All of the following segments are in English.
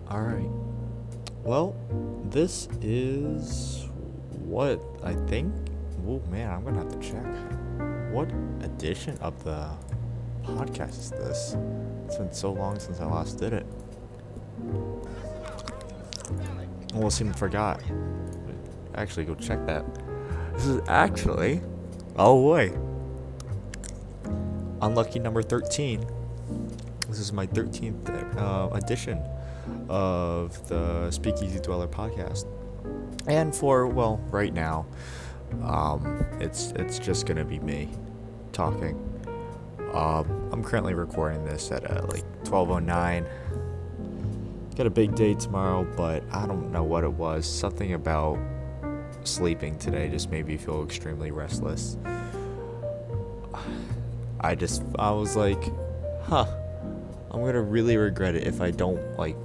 Alright. Well, this is what I think. Oh man, I'm gonna have to check. What edition of the podcast is this? It's been so long since I last did it. Almost even forgot. Actually, go check that. This is actually. Oh boy. Unlucky number 13. This is my 13th edition of the Speakeasy Dweller podcast. And for, well, right now, it's just gonna be me talking. I'm currently recording this at like 12:09. Got a big day tomorrow, but I don't know what it was. Something about sleeping today just made me feel extremely restless. I was like, I'm gonna really regret it if I don't like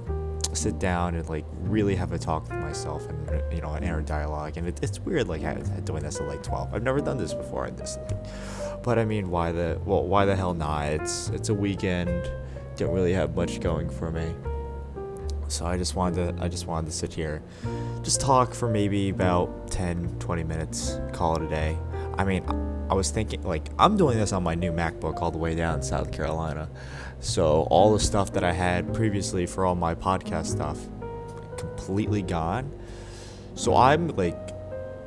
sit down and like really have a talk with myself and an inner dialogue. And it's weird like doing this at like 12. I've never done this before at this late. But I mean, why the hell not? It's a weekend. Don't really have much going for me. So I just wanted to sit here, just talk for maybe about 10-20 minutes, call it a day. I mean, I was thinking, like, I'm doing this on my new MacBook all the way down in South Carolina. So all the stuff that I had previously for all my podcast stuff, completely gone. So I'm like,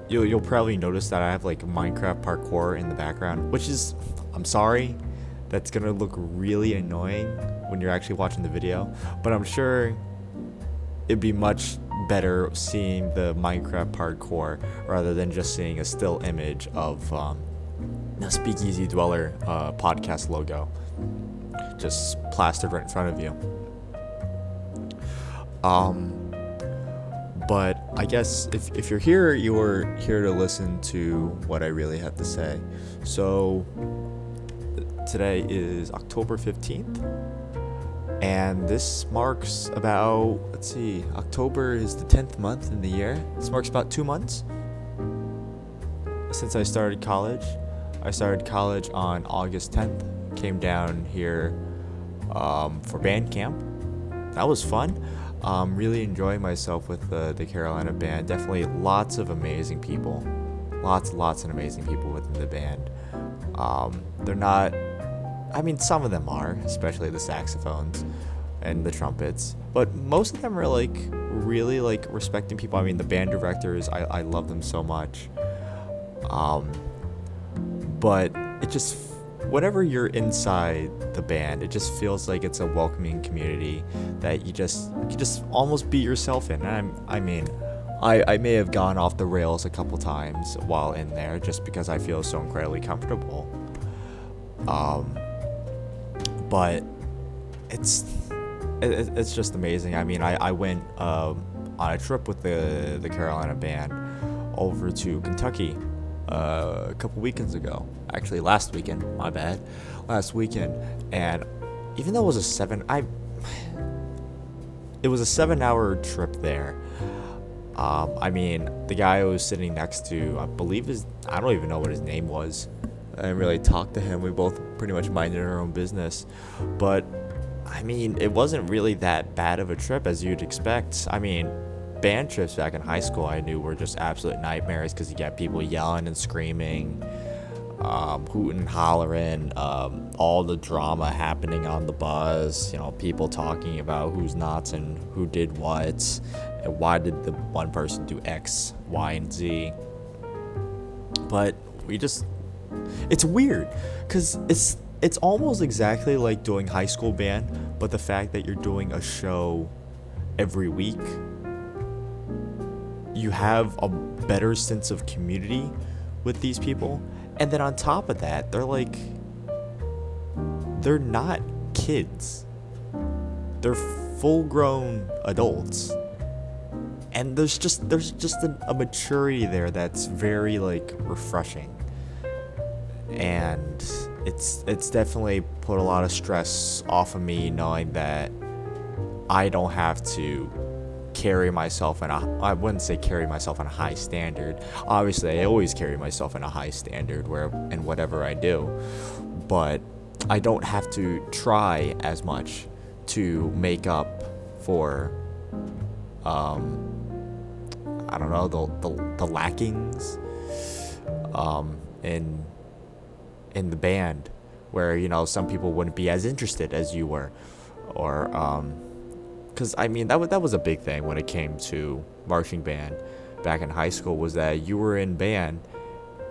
you'll probably notice that I have like Minecraft parkour in the background, which is, I'm sorry, that's gonna look really annoying when you're actually watching the video. But I'm sure it'd be much better seeing the Minecraft parkour rather than just seeing a still image of the Speakeasy Dweller podcast logo just plastered right in front of you. But I guess if you're here, you're here to listen to what I really have to say. So today is October 15th. And this marks about, October is the 10th month in the year. This marks about 2 months since I started college. I started college on August 10th. Came down here for band camp. That was fun. Really enjoying myself with the Carolina band. Definitely lots of amazing people. Lots of amazing people within the band. They're not... I mean, some of them are, especially the saxophones and the trumpets, but most of them are like really like respecting people. I mean, the band directors, I love them so much. But it just, whenever you're inside the band, it just feels like it's a welcoming community that you just almost be yourself in. And I mean, I may have gone off the rails a couple times while in there just because I feel so incredibly comfortable. But it's just amazing. I mean, I went on a trip with the Carolina band over to Kentucky a couple weekends ago. Actually, last weekend. My bad. Last weekend, and even though it was a 7-hour trip there. I mean, the guy I was sitting next to, I don't even know what his name was. I didn't really talk to him. We both pretty much minded our own business. But, I mean, it wasn't really that bad of a trip as you'd expect. I mean, band trips back in high school I knew were just absolute nightmares because you got people yelling and screaming, hooting and hollering, all the drama happening on the bus, people talking about who's nuts and who did what, and why did the one person do X, Y, and Z. But it's weird because it's almost exactly like doing high school band, but the fact that you're doing a show every week, you have a better sense of community with these people. And then on top of that, they're not kids. They're full-grown adults. And there's just a maturity there that's very like refreshing. And it's definitely put a lot of stress off of me knowing that I don't have to carry myself I wouldn't say carry myself on a high standard. Obviously, I always carry myself in a high standard in whatever I do, but I don't have to try as much to make up for I don't know, the lackings in the band, where some people wouldn't be as interested as you were, or because I mean that was a big thing when it came to marching band back in high school, was that you were in band,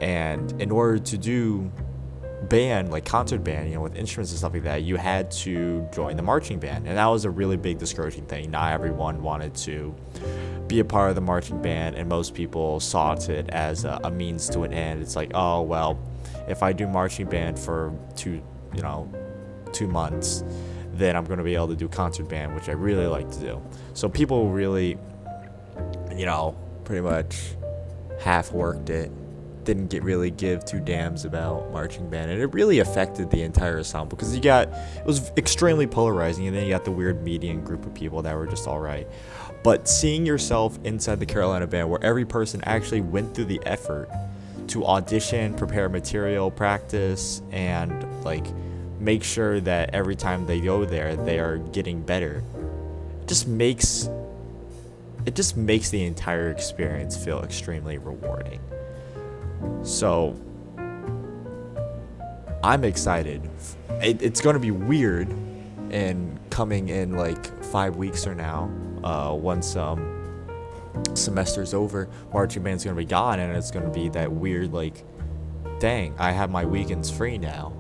and in order to do band, like concert band, with instruments and stuff like that, you had to join the marching band, and that was a really big discouraging thing. Not everyone wanted to be a part of the marching band, and most people saw it as a means to an end. It's like, oh well, if I do marching band for 2 months, then I'm going to be able to do concert band, which I really like to do. So people really, pretty much half worked it, didn't really give two damns about marching band, and it really affected the entire ensemble, because it was extremely polarizing, and then you got the weird median group of people that were just all right. But seeing yourself inside the Carolina band, where every person actually went through the effort to audition, prepare material, practice, and make sure that every time they go there, they are getting better, it just makes the entire experience feel extremely rewarding. So I'm excited. It's going to be weird, and coming in 5 weeks from now, once semester's over, marching band's going to be gone, and it's going to be that weird, dang, I have my weekends free now.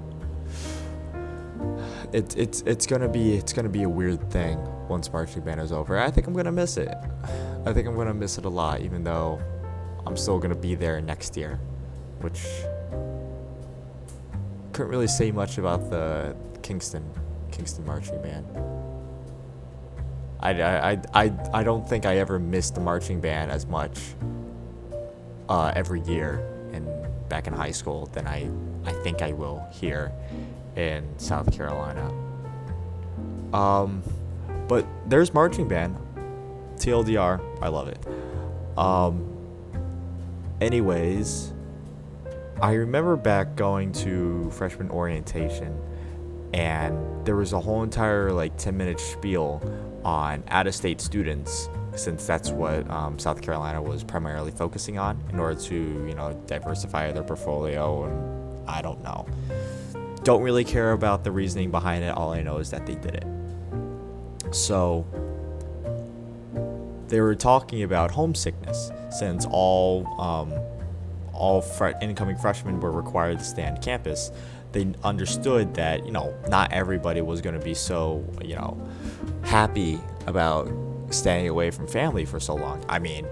It's gonna be a weird thing once marching band is over. I think I'm gonna miss it. I think I'm gonna miss it a lot, even though I'm still gonna be there next year, which couldn't really say much about the Kingston marching band. I don't think I ever missed the marching band as much every year back in high school than I think I will here in South Carolina. But there's marching band. TLDR, I love it. Anyways, I remember back going to freshman orientation, and there was a whole entire 10-minute spiel on out-of-state students, since that's what South Carolina was primarily focusing on in order to diversify their portfolio. And I don't really care about the reasoning behind it. All I know is that they did it. So they were talking about homesickness, since all incoming freshmen were required to stay on campus. They understood that not everybody was going to be so happy about staying away from family for so long. I mean,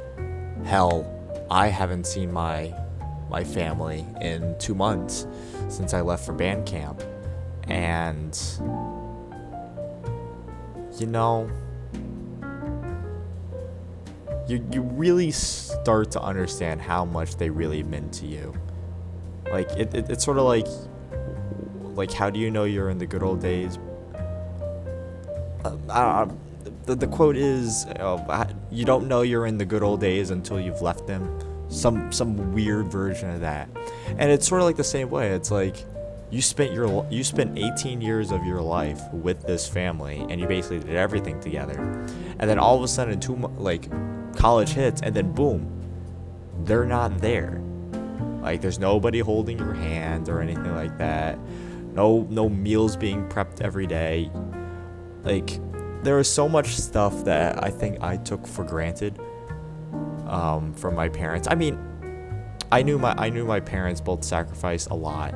hell, I haven't seen my family in 2 months since I left for band camp, and you really start to understand how much they really meant to you. It's sort of like how do you know you're in the good old days? The quote is, you don't know you're in the good old days until you've left them. Some weird version of that. And it's sort of like the same way. It's like you spent 18 years of your life with this family, and you basically did everything together. And then all of a sudden, college hits, and then boom, they're not there. There's nobody holding your hand or anything like that. No meals being prepped every day. There was so much stuff that I think I took for granted from my parents. I mean, I knew my parents both sacrificed a lot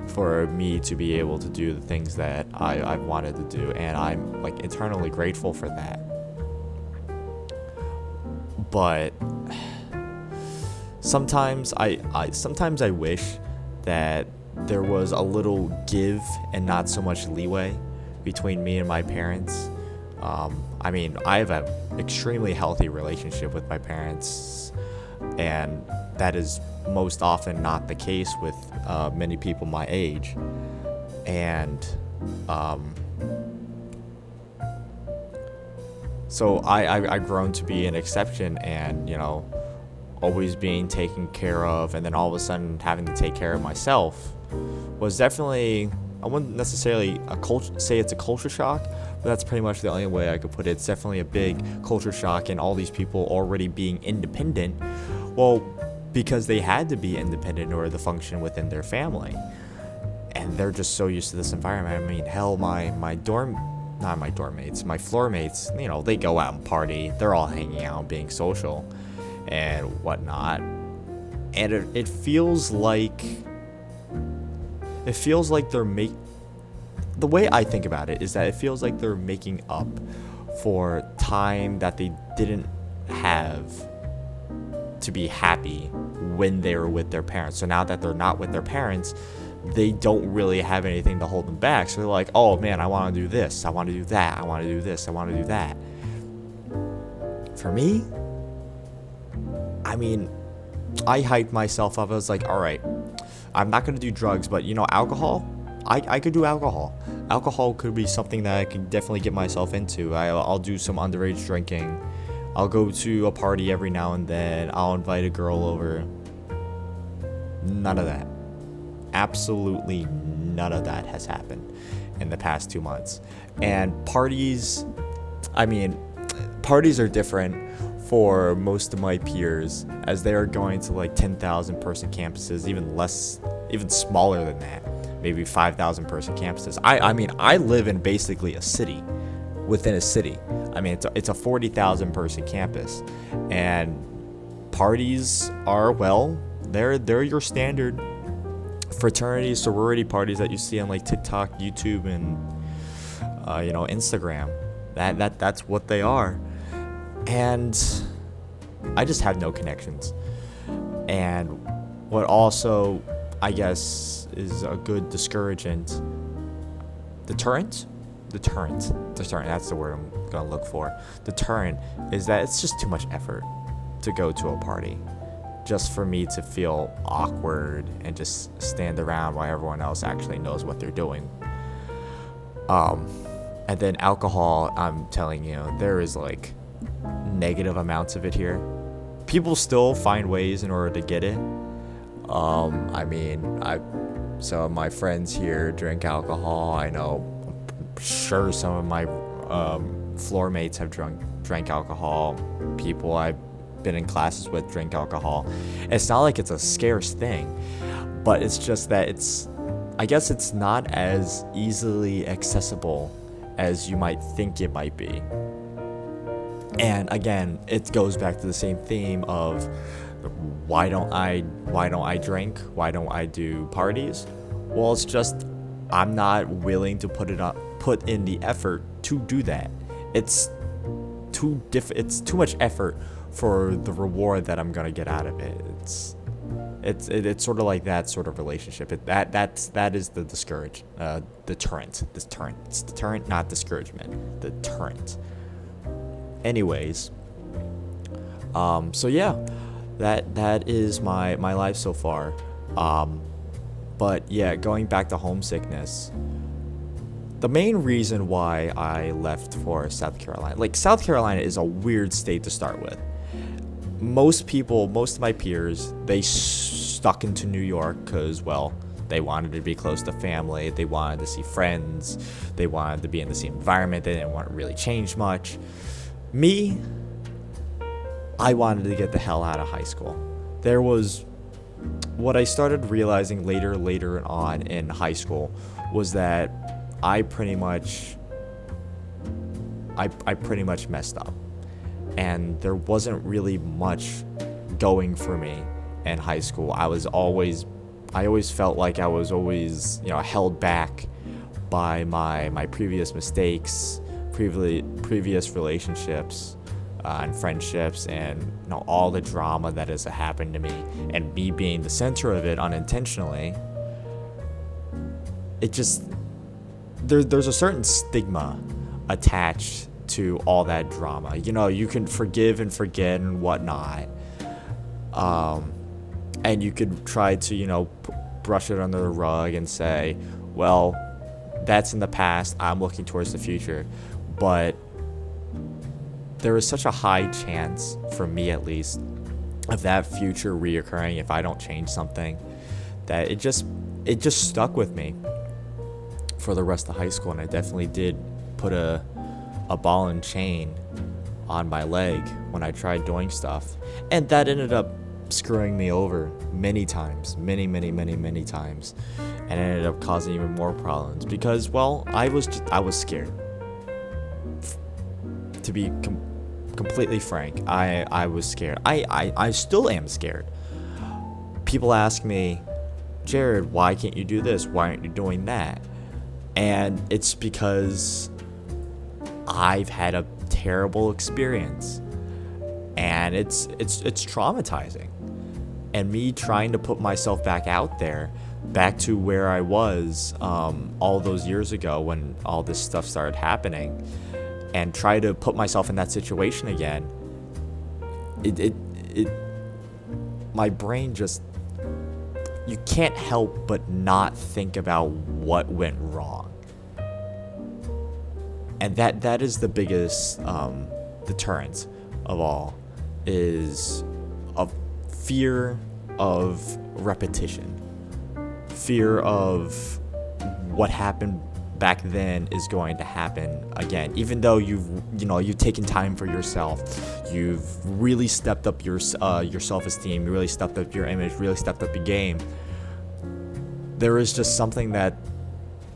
for me to be able to do the things that I wanted to do, and I'm eternally grateful for that. But sometimes I wish that there was a little give and not so much leeway between me and my parents. I mean, I have an extremely healthy relationship with my parents, and that is most often not the case with many people my age. And so I've grown to be an exception, and always being taken care of, and then all of a sudden having to take care of myself was definitely I wouldn't necessarily say it's a culture shock, but that's pretty much the only way I could put it. It's definitely a big culture shock, and all these people already being independent, well, because they had to be independent in order to function within their family, and they're just so used to this environment. I mean, hell, my dorm, not my dorm mates, my floor mates, you know, they go out and party. They're all hanging out, being social, and whatnot, and it feels like the way I think about it is that it feels like they're making up for time that they didn't have to be happy when they were with their parents. So now that they're not with their parents, they don't really have anything to hold them back. So they're like, oh man, I want to do this, I want to do that, I want to do this, I want to do that. For me, I mean, I hyped myself up. I was like, all right, I'm not going to do drugs, but you know, alcohol, I could do alcohol. Alcohol could be something that I could definitely get myself into. I'll do some underage drinking. I'll go to a party every now and then. I'll invite a girl over. None of that. Absolutely none of that has happened in the past 2 months. And parties, I mean, parties are different for most of my peers, as they are going to like 10,000 person campuses, even less, even smaller than that, maybe 5,000 person campuses. I mean, I live in basically a city within a city. I mean, it's a 40,000 person campus, and parties are, well, they're your standard fraternity, sorority parties that you see on like TikTok, YouTube, and Instagram. That's what they are. And I just have no connections. And what also, I guess, is a good deterrent, that's the word I'm gonna look for. Deterrent is that it's just too much effort to go to a party just for me to feel awkward and just stand around while everyone else actually knows what they're doing. And then alcohol, I'm telling you, there is like negative amounts of it here. People still find ways in order to get it. I mean, some of my friends here drink alcohol. I know, I'm sure some of my floor mates have drank alcohol. People I've been in classes with drink alcohol. It's not like it's a scarce thing, but it's just that I guess it's not as easily accessible as you might think it might be. And again, it goes back to the same theme of why don't I drink? Why don't I do parties? Well, it's just I'm not willing to put in the effort to do that. It's too much effort for the reward that I'm gonna get out of it. It's sort of like that sort of relationship. That is the deterrent. It's deterrent, not discouragement. Deterrent. Anyways, so yeah, that is my life so far. But yeah, going back to homesickness, the main reason why I left for South Carolina, like South Carolina is a weird state to start with. Most of my peers, they stuck into New York because, well, they wanted to be close to family, they wanted to see friends, they wanted to be in the same environment, they didn't want to really change much. Me, I wanted to get the hell out of high school. There was what I started realizing later on in high school was that I pretty much messed up, and there wasn't really much going for me in high school. I always felt like I was always, held back by my previous mistakes, previous relationships, and friendships, and all the drama that has happened to me, and me being the center of it unintentionally. It just there's a certain stigma attached to all that drama. You can forgive and forget and whatnot, and you could try to brush it under the rug and say, well, that's in the past, I'm looking towards the future. But there is such a high chance, for me at least, of that future reoccurring if I don't change something, that it just stuck with me. for the rest of high school, and I definitely did put a ball and chain on my leg when I tried doing stuff, and that ended up screwing me over many times, many times, and it ended up causing even more problems because, well, I was scared. To be completely frank, I was scared. I still am scared. People ask me, Jared, why can't you do this? Why aren't you doing that? And it's because I've had a terrible experience, and it's traumatizing. And me trying to put myself back out there, back to where I was all those years ago when all this stuff started happening, and try to put myself in that situation again, my brain just, you can't help but not think about what went wrong. And that is the biggest deterrent of all, is a fear of repetition, fear of what happened back then is going to happen again. Even though you've taken time for yourself, you've really stepped up your self-esteem, you really stepped up your image, really stepped up your game, there is just something that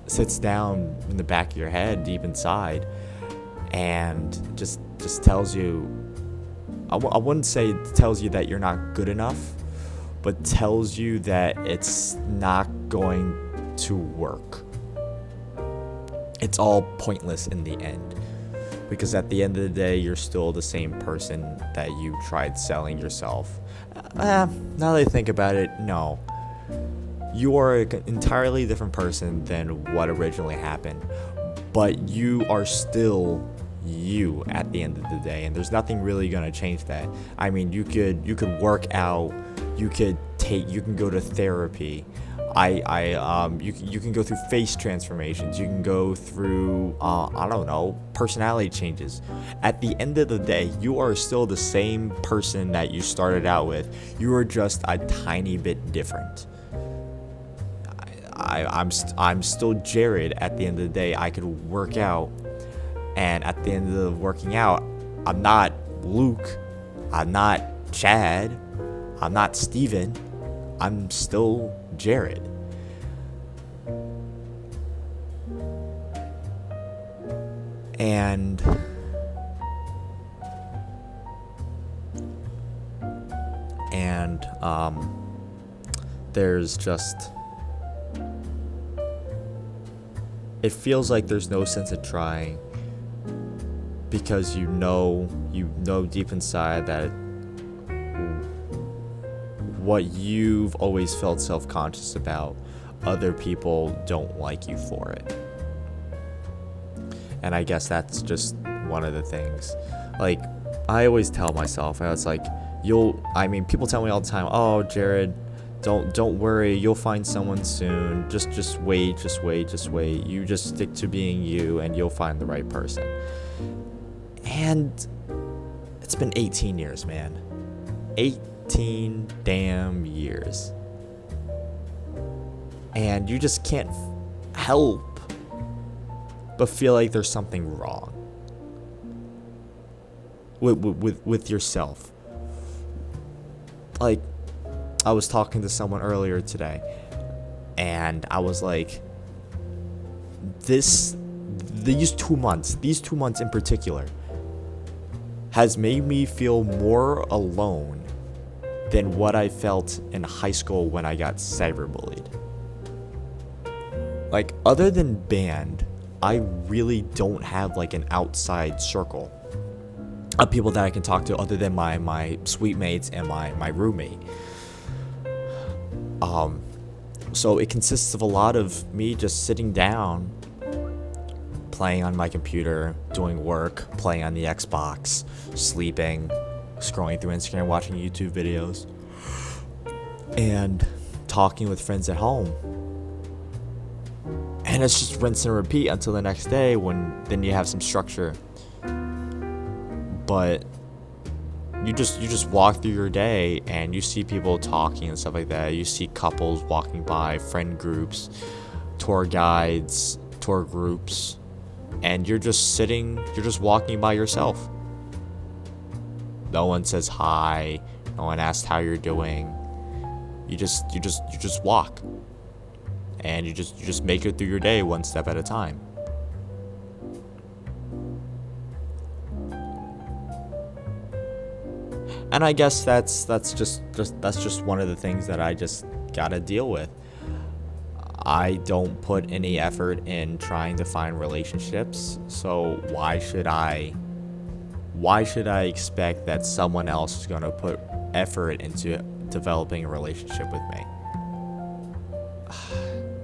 sits down in the back of your head, deep inside, and just tells you, I wouldn't say it tells you that you're not good enough, but tells you that it's not going to work. It's all pointless in the end, because at the end of the day, you're still the same person that you tried selling yourself. Now that I think about it, no. You are an entirely different person than what originally happened, but you are still you at the end of the day, and there's nothing really going to change that. I mean, you could work out, you can go to therapy. You can go through face transformations. You can go through, personality changes. At the end of the day, you are still the same person that you started out with. You are just a tiny bit different. I'm still Jared. At the end of the day, I could work out, and at the end of the working out, I'm not Luke, I'm not Chad, I'm not Steven, I'm still Jared. And there's just, it feels like there's no sense of trying, because you know deep inside that what you've always felt self-conscious about, other people don't like you for it. And I guess that's just one of the things. Like, I always tell myself, I was like, people tell me all the time, oh, Jared, don't worry, you'll find someone soon. Just wait. You just stick to being you, and you'll find the right person. And it's been 18 years, man. 18 damn years. And you just can't help but feel like there's something wrong with yourself. Like, I was talking to someone earlier today, and I was like, these 2 months in particular, has made me feel more alone than what I felt in high school when I got cyberbullied. Like, other than band, I really don't have like an outside circle of people that I can talk to other than my suite mates and my roommate. So it consists of a lot of me just sitting down, playing on my computer, doing work, playing on the Xbox, sleeping, scrolling through Instagram, watching YouTube videos, and talking with friends at home. And it's just rinse and repeat until the next day, when then you have some structure. But you just walk through your day and you see people talking and stuff like that. You see couples walking by, friend groups, tour guides, mentor groups, and you're just walking by yourself. No one says hi, no one asks how you're doing. You just walk. And you just make it through your day one step at a time. And I guess that's just one of the things that I just gotta deal with. I don't put any effort in trying to find relationships, so why should I expect that someone else is gonna put effort into developing a relationship with me?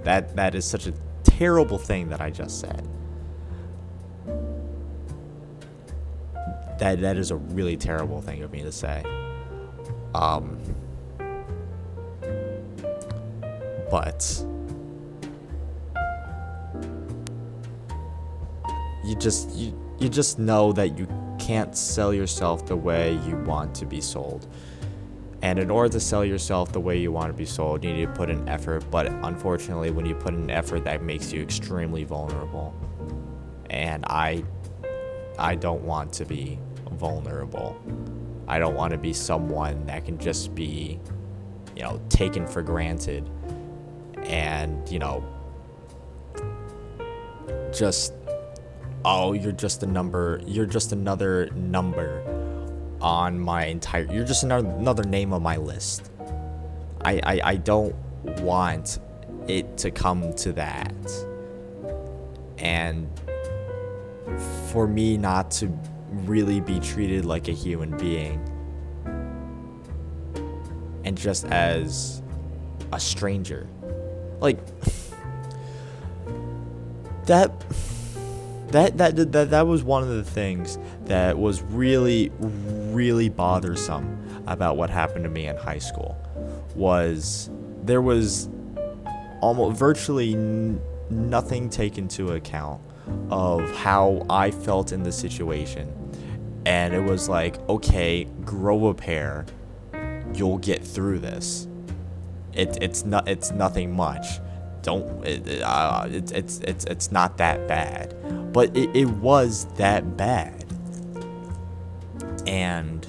That is such a terrible thing that I just said. That is a really terrible thing of me to say. But you just know that you can't sell yourself the way you want to be sold. And in order to sell yourself the way you want to be sold, you need to put in effort. But unfortunately, when you put in effort, that makes you extremely vulnerable. And I don't want to be vulnerable. I don't want to be someone that can just be, taken for granted. And, just, oh, you're just a number. You're just another number on my entire, you're just another name on my list. I don't want it to come to that. And for me not to really be treated like a human being and just as a stranger. Like that was one of the things that was really, really bothersome about what happened to me in high school. Was there was almost virtually nothing taken into account of how I felt in the situation. And it was like, okay, grow a pair, you'll get through this. It's nothing much. It's not that bad. But it was that bad. And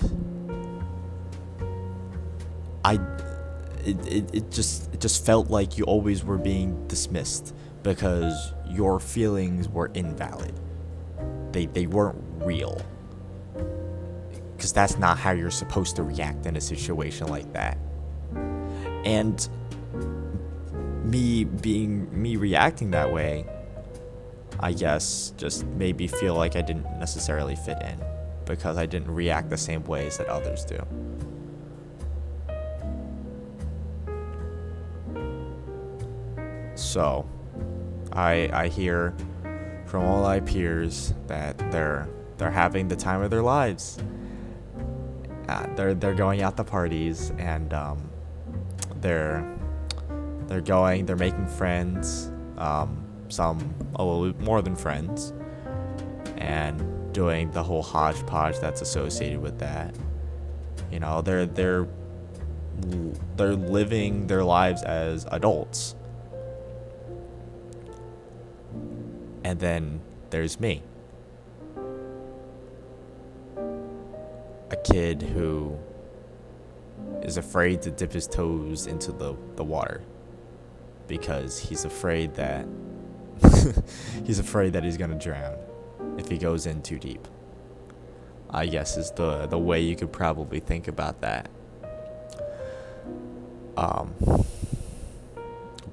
it just felt like you always were being dismissed because your feelings were invalid. They weren't real. Because that's not how you're supposed to react in a situation like that. And me reacting that way, I guess, just made me feel like I didn't necessarily fit in because I didn't react the same ways that others do. So, I hear from all my peers that they're having the time of their lives. They're going out to parties and they're making friends, some a little bit more than friends, and doing the whole hodgepodge that's associated with that. They're living their lives as adults. And then there's me. A kid who is afraid to dip his toes into the water because he's afraid that he's gonna drown if he goes in too deep. I guess is the way you could probably think about that.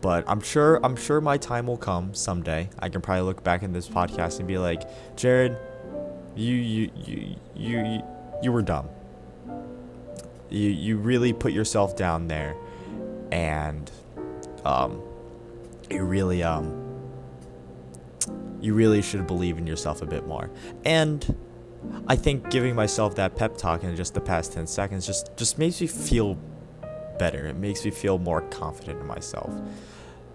But I'm sure my time will come someday. I can probably look back in this podcast and be like, Jared, you were dumb. You really put yourself down there, and you really should believe in yourself a bit more. And I think giving myself that pep talk in just the past 10 seconds just makes me feel better. It makes me feel more confident in myself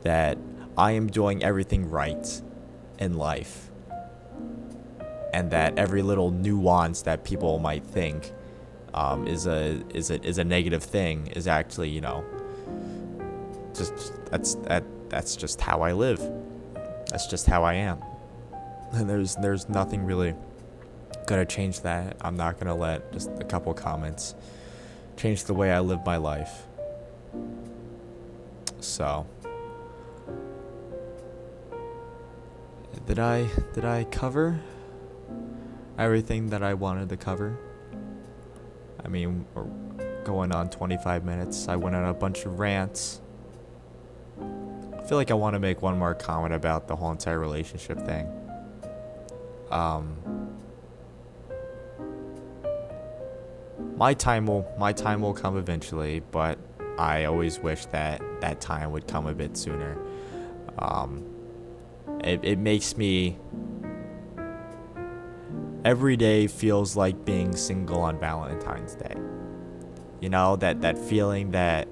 that I am doing everything right in life, and that every little nuance that people might think is a negative thing is actually, that's just how I live. That's just how I am. And there's nothing really gonna change that. I'm not gonna let just a couple comments change the way I live my life. So, did I cover everything that I wanted to cover? I mean, we're going on 25 minutes. I went on a bunch of rants. I feel like I want to make one more comment about the whole entire relationship thing. My time will come eventually, but I always wish that time would come a bit sooner. It makes me, every day feels like being single on Valentine's Day. You know, that feeling that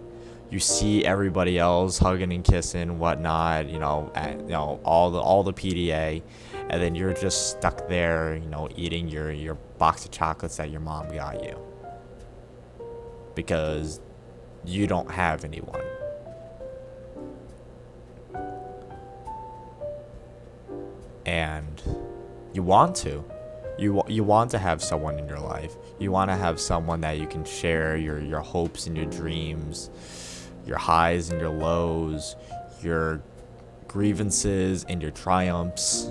you see everybody else hugging and kissing, whatnot, all the PDA, and then you're just stuck there, eating your box of chocolates that your mom got you because you don't have anyone. And you want to. You want to have someone in your life. You want to have someone that you can share your hopes and your dreams, your highs and your lows, your grievances and your triumphs.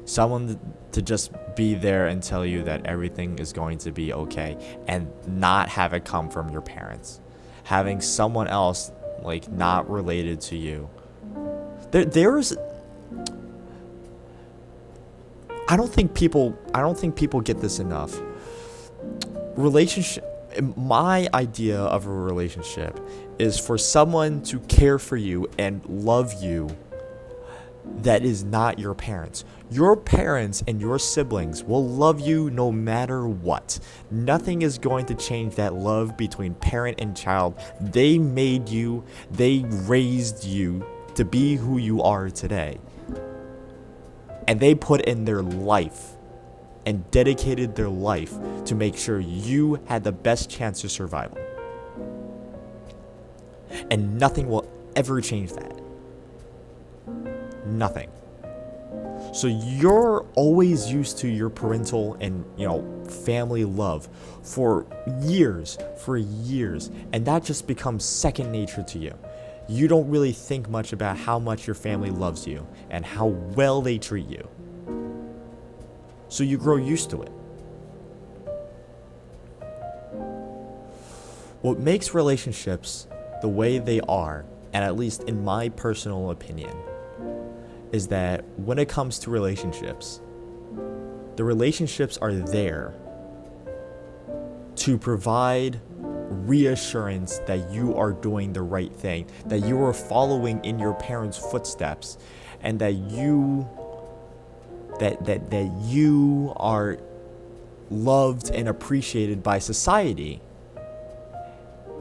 Someone to just be there and tell you that everything is going to be okay, and not have it come from your parents. Having someone else, like, not related to you. There's I don't think people get this enough. My idea of a relationship is for someone to care for you and love you that is not your parents. Your parents and your siblings will love you no matter what. Nothing is going to change that love between parent and child. They made you, they raised you to be who you are today. And they put in their life and dedicated their life to make sure you had the best chance of survival. And nothing will ever change that. Nothing. So you're always used to your parental and, family love for years, and that just becomes second nature to you. You don't really think much about how much your family loves you and how well they treat you. So you grow used to it. What makes relationships the way they are, and at least in my personal opinion, is that when it comes to relationships, the relationships are there to provide reassurance that you are doing the right thing, that you are following in your parents' footsteps, and that you are loved and appreciated by society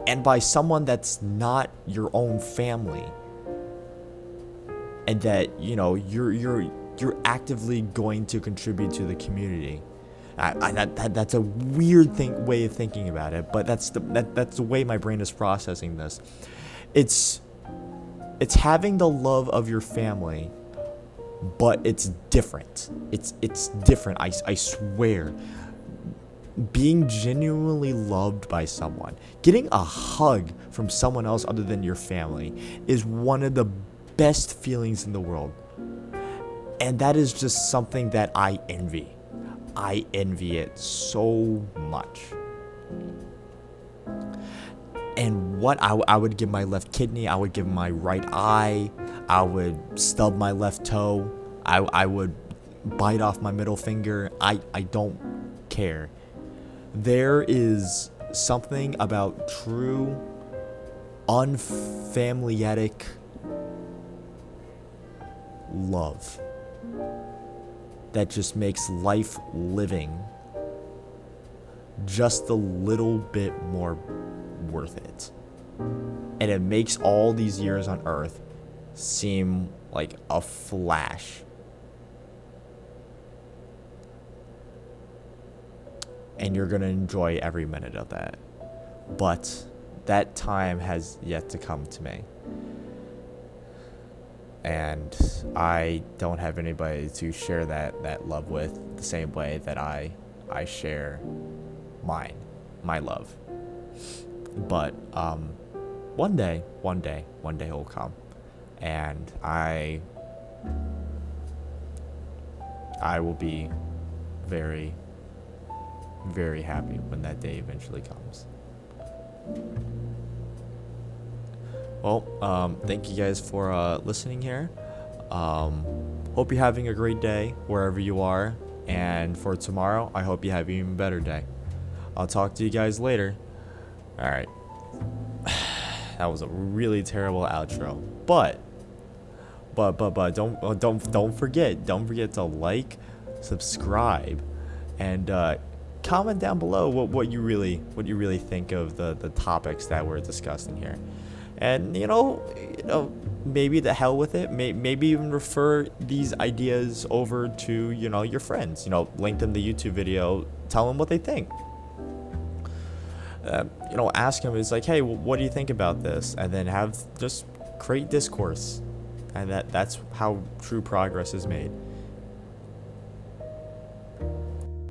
and by someone that's not your own family, and that you're actively going to contribute to the community. That's a weird way of thinking about it, but that's the way my brain is processing this. It's having the love of your family, but it's different. It's different. I swear. Being genuinely loved by someone, getting a hug from someone else other than your family, is one of the best feelings in the world, and that is just something that I envy. I envy it so much. And what I would give my left kidney, I would give my right eye, I would stub my left toe, I would bite off my middle finger. I don't care. There is something about true unfamiliatic love that just makes life living just a little bit more worth it. And it makes all these years on Earth seem like a flash. And you're gonna enjoy every minute of that. But that time has yet to come to me. and I don't have anybody to share that love with the same way that I share my love. But one day it will come, and I will be very, very happy when that day eventually comes. Well, thank you guys for listening here. Hope you're having a great day wherever you are. And for tomorrow, I hope you have an even better day. I'll talk to you guys later. Alright. That was a really terrible outro. But don't forget to like, subscribe, and comment down below what you really think of the topics that we're discussing here. And maybe the hell with it. Maybe even refer these ideas over to your friends. Link them the YouTube video. Tell them what they think. Ask them. It's like, hey, what do you think about this? And then just create discourse. And that's how true progress is made.